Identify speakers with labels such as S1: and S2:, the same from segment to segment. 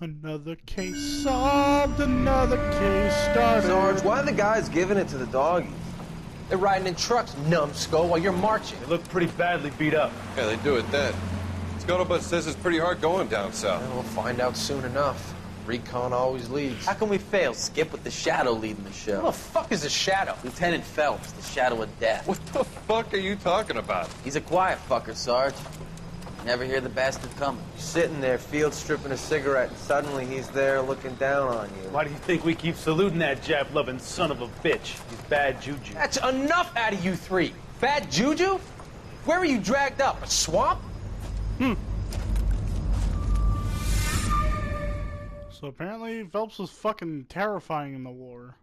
S1: Another case solved, another case started.
S2: Sarge, why are the guys giving it to the doggies? They're riding in trucks, numbskull, while you're marching.
S3: They look pretty badly beat up.
S4: Yeah, they do it then. Scuttlebutt says it's pretty hard going down south.
S2: Well, we'll find out soon enough. Recon always leads.
S5: How can we fail, Skip, with the Shadow leading the show?
S2: Who the fuck is a shadow?
S5: Lieutenant Phelps, the Shadow of Death.
S4: What the fuck are you talking about?
S5: He's a quiet fucker, Sarge. Never hear the bastard coming.
S2: You're sitting there, field stripping a cigarette, and suddenly he's there looking down on you.
S3: Why do you think we keep saluting that Jap-loving son of a bitch? He's bad juju.
S2: That's enough out of you three. Bad juju? Where were you dragged up? A swamp?
S1: So apparently Phelps was fucking terrifying in the war.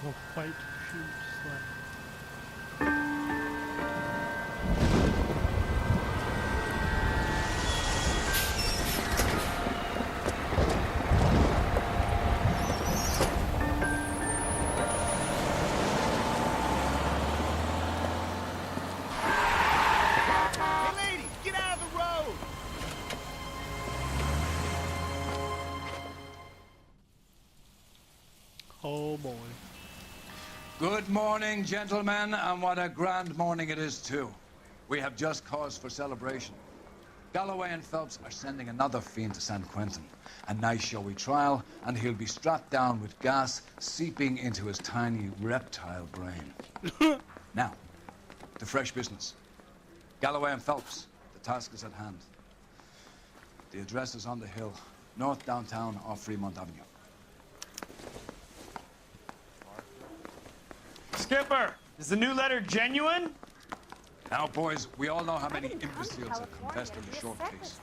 S1: The white shoe slap. Oh boy.
S6: Good morning, gentlemen, and what a grand morning it is, too. We have just cause for celebration. Galloway and Phelps are sending another fiend to San Quentin. A nice showy trial, and he'll be strapped down with gas seeping into his tiny reptile brain. Now, to fresh business. Galloway and Phelps, the task is at hand. The address is on the hill, north downtown off Fremont Avenue.
S3: Skipper, is the new letter genuine?
S6: Now, boys, we all know how many imbeciles have confessed in the short case.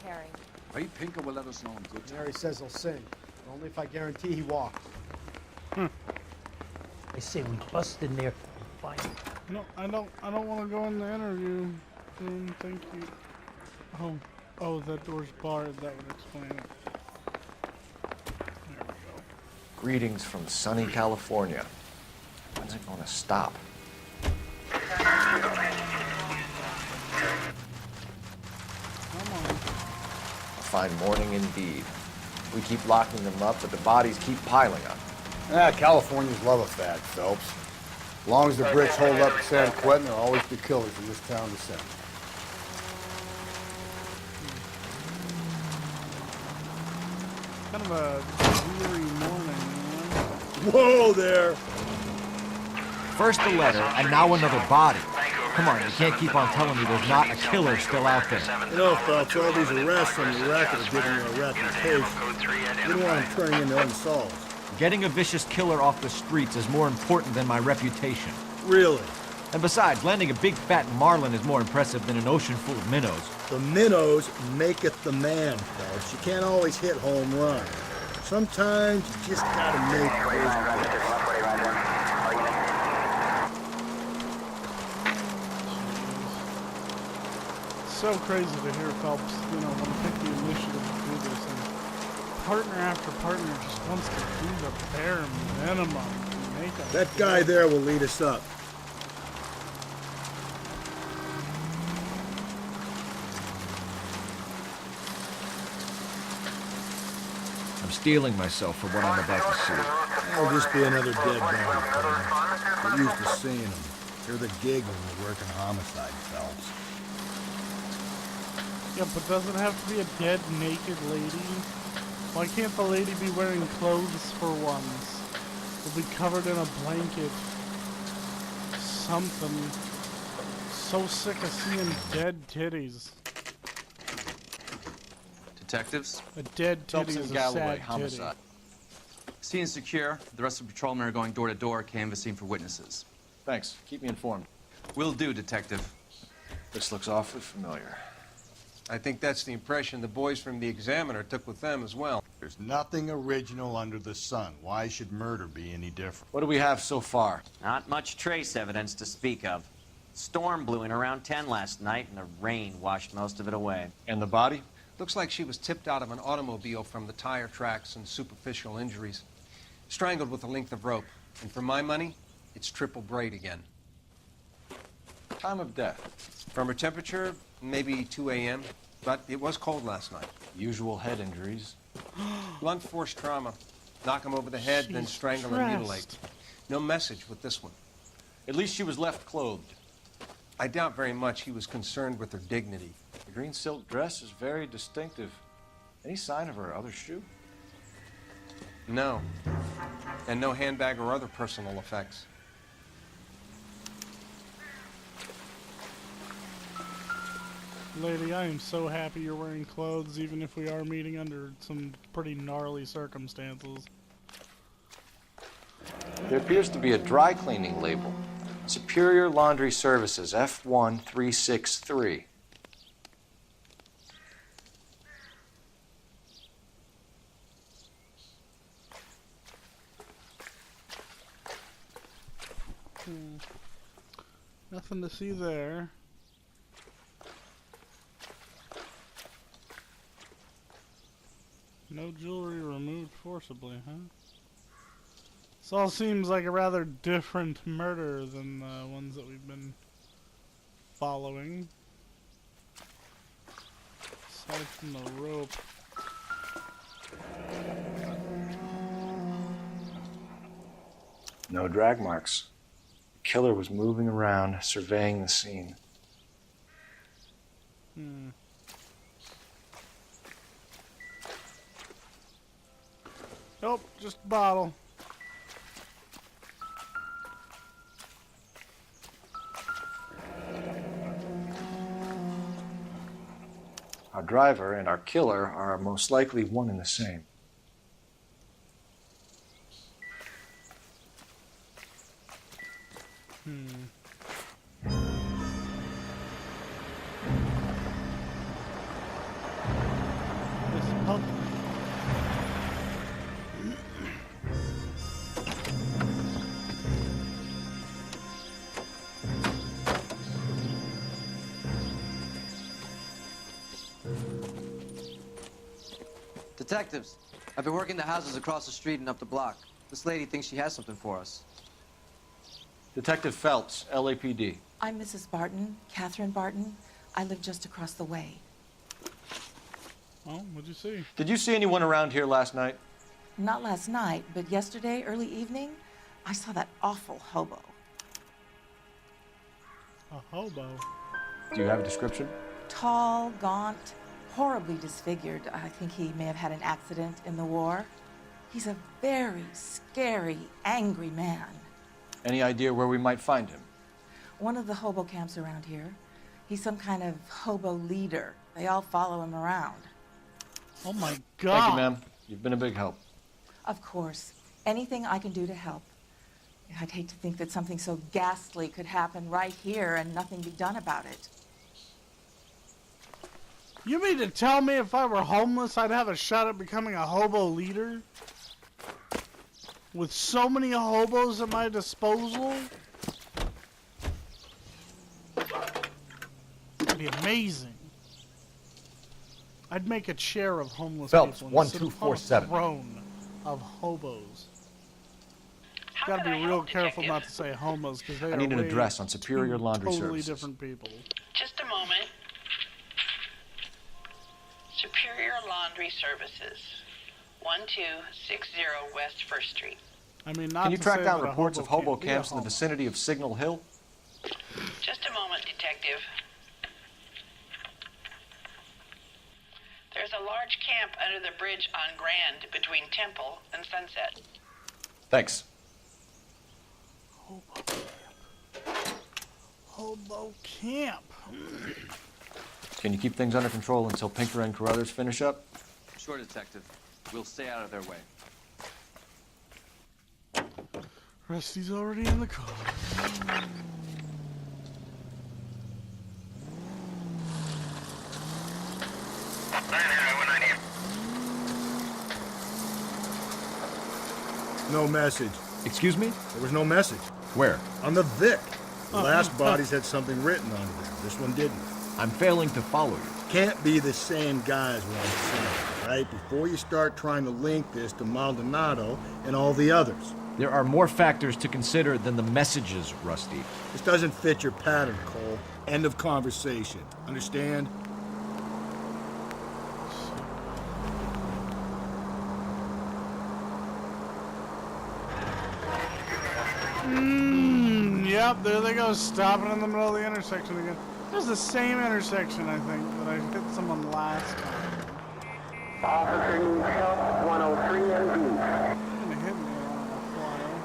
S6: Ray Pinker will let us know in good time.
S7: Harry says he'll sing, but only if I guarantee he walks.
S8: I say we bust in there and find him.
S1: No, I don't want to go in the interview. Thank you. Oh, that door's barred. That would explain it. There we go.
S9: Greetings from sunny California. When's it going to stop?
S1: Come on.
S9: A fine morning indeed. We keep locking them up, but the bodies keep piling up.
S7: Californians love a fad, Phelps. As long as the bricks hold up at San Quentin, there'll always be killers in this town to send.
S1: Kind of a weary morning, you know?
S7: Whoa there!
S10: First the letter, and now another body. Come on, you can't keep on telling me there's not a killer still out there.
S7: You know, Phelps, all these arrests and the racket are giving you a reputation. You don't want them turning into unsolved.
S10: Getting a vicious killer off the streets is more important than my reputation.
S7: Really?
S10: And besides, landing a big fat marlin is more impressive than an ocean full of minnows.
S7: The minnows maketh the man, Phelps. You can't always hit home run. Sometimes you just gotta make those.
S1: So crazy to hear Phelps, want to take the initiative to do this, and partner after partner just wants to do the bare minimum to make us.
S7: That guy there will lead us up.
S10: I'm steeling myself for what I'm about to see.
S7: That'll just be another dead body, partner. We're used to seeing them. You're the gig when we're working homicide, Phelps.
S1: Yeah, but doesn't it have to be a dead, naked lady? Why can't the lady be wearing clothes for once? Or be covered in a blanket? Something. So sick of seeing dead titties.
S11: Detectives?
S1: A dead titty is a sad titty.
S11: Scene secure. The rest of the patrolmen are going door to door, canvassing for witnesses.
S9: Thanks. Keep me informed.
S11: Will do, Detective.
S9: This looks awfully familiar.
S4: I think that's the impression the boys from the Examiner took with them as well.
S12: There's nothing original under the sun. Why should murder be any different?
S9: What do we have so far?
S13: Not much trace evidence to speak of. Storm blew in around 10 last night, and the rain washed most of it away.
S9: And the body?
S4: Looks like she was tipped out of an automobile from the tire tracks and superficial injuries. Strangled with a length of rope. And for my money, it's triple braid again.
S9: Time of death?
S4: From her temperature, maybe 2 a.m., but it was cold last night.
S9: Usual head injuries.
S4: Blunt force trauma. Knock him over the head, then strangle and mutilate. No message with this one.
S9: At least she was left clothed.
S4: I doubt very much he was concerned with her dignity.
S9: The green silk dress is very distinctive. Any sign of her other shoe?
S4: No. And no handbag or other personal effects.
S1: Lady, I am so happy you're wearing clothes, even if we are meeting under some pretty gnarly circumstances.
S9: There appears to be a dry cleaning label. Superior Laundry Services, F1363.
S1: Nothing to see there. No jewelry removed forcibly, huh? This all seems like a rather different murder than the ones that we've been following. Aside from the rope.
S9: No drag marks. The killer was moving around, surveying the scene.
S1: Nope, just a bottle.
S9: Our driver and our killer are most likely one and the same.
S5: Detectives, I've been working the houses across the street and up the block. This lady thinks she has something for us.
S9: Detective Phelps, LAPD.
S14: I'm Mrs. Barton, Catherine Barton. I live just across the way.
S1: Oh, what'd you see?
S9: Did you see anyone around here last night?
S14: Not last night, but yesterday, early evening, I saw that awful hobo.
S1: A hobo?
S9: Do you have a description?
S14: Tall, gaunt, horribly disfigured. I think he may have had an accident in the war. He's a very scary, angry man.
S9: Any idea where we might find him?
S14: One of the hobo camps around here. He's some kind of hobo leader. They all follow him around.
S1: Oh my God.
S9: Thank you, ma'am. You've been a big help.
S14: Of course. Anything I can do to help. I'd hate to think that something so ghastly could happen right here and nothing be done about it.
S1: You mean to tell me if I were homeless, I'd have a shot at becoming a hobo leader? With so many hobos at my disposal? That'd be amazing. I'd make a chair of homeless
S10: Phelps,
S1: people and sit upon a
S10: 1247.
S1: throne of hobos. Gotta be real careful not to say homos, because they
S9: I
S1: are
S9: need an
S1: way
S9: address on Superior Laundry
S1: totally
S9: Services.
S1: different people.
S15: Just a moment. Superior Laundry Services, 1260 West 1st Street.
S1: I mean, not
S9: Can you
S1: to
S9: track
S1: say
S9: down
S1: that a
S9: reports of hobo
S1: can't be a
S9: camps in the
S1: homo.
S9: vicinity of Signal Hill?
S15: Just a moment, Detective. There's a large camp under the bridge on Grand between Temple and Sunset.
S9: Thanks.
S1: Hobo camp.
S9: Can you keep things under control until Pinker and Carruthers finish up?
S11: Sure, Detective. We'll stay out of their way.
S1: Rusty's already in the car.
S7: No message.
S10: Excuse me?
S7: There was no message.
S10: Where?
S7: On the Vic. The last bodies had something written on them. This one didn't.
S10: I'm failing to follow you.
S7: Can't be the same guys we're on the scene. right? Before you start trying to link this to Maldonado and all the others.
S10: There are more factors to consider than the messages, Rusty.
S7: This doesn't fit your pattern, Cole. End of conversation. Understand?
S1: Yep, there they go, stopping in the middle of the intersection again. It was the same intersection, I think, that I hit someone last time.
S16: Officer needs help, 103 MD.
S1: You're gonna hit me on the flyer.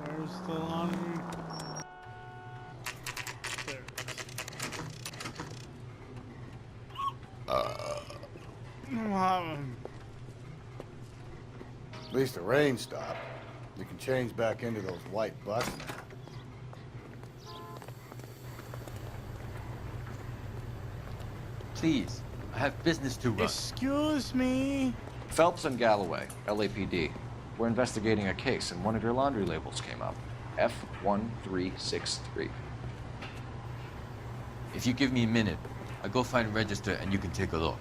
S1: Where's the laundry? There it is.
S12: At least the rain stopped. You can change back into those white buses now.
S5: Please, I have business to run.
S1: Excuse me.
S9: Phelps and Galloway, LAPD. We're investigating a case, and one of your laundry labels came up. F1363.
S5: If you give me a minute, I'll go find a register and you can take a look.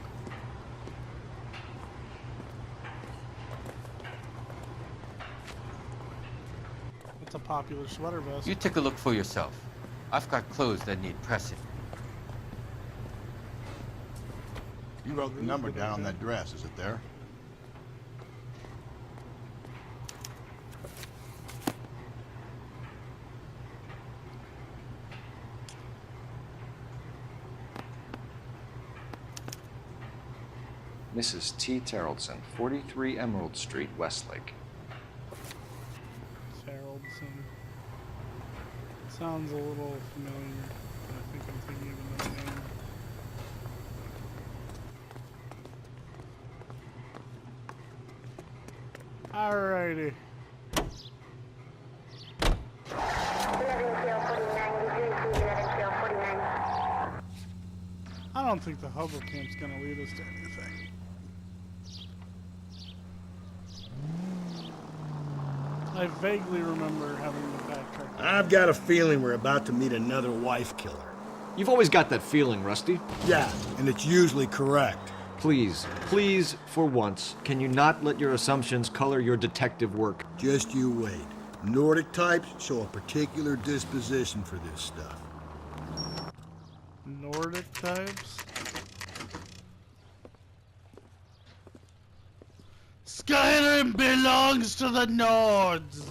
S1: It's a popular sweater vest.
S5: You take a look for yourself. I've got clothes that need pressing.
S12: You wrote the number down on that dress, is it there?
S9: Mrs. T. Terrellson, 43 Emerald Street, Westlake.
S1: Terrellson. Sounds a little familiar. I think I'm thinking of another name. Alrighty. I don't think the hobo camp's gonna lead us to anything. I vaguely remember having the backtrack.
S7: I've got a feeling we're about to meet another wife killer.
S10: You've always got that feeling, Rusty.
S7: Yeah, and it's usually correct.
S10: Please, please, for once, can you not let your assumptions color your detective work?
S7: Just you wait. Nordic types show a particular disposition for this stuff.
S1: Nordic types? Skyrim belongs to the Nords!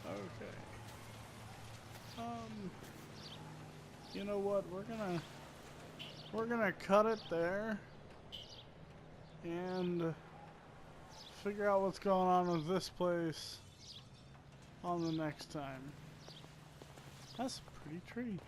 S1: Okay. You know what? We're gonna cut it there and figure out what's going on with this place on the next time. That's a pretty tree.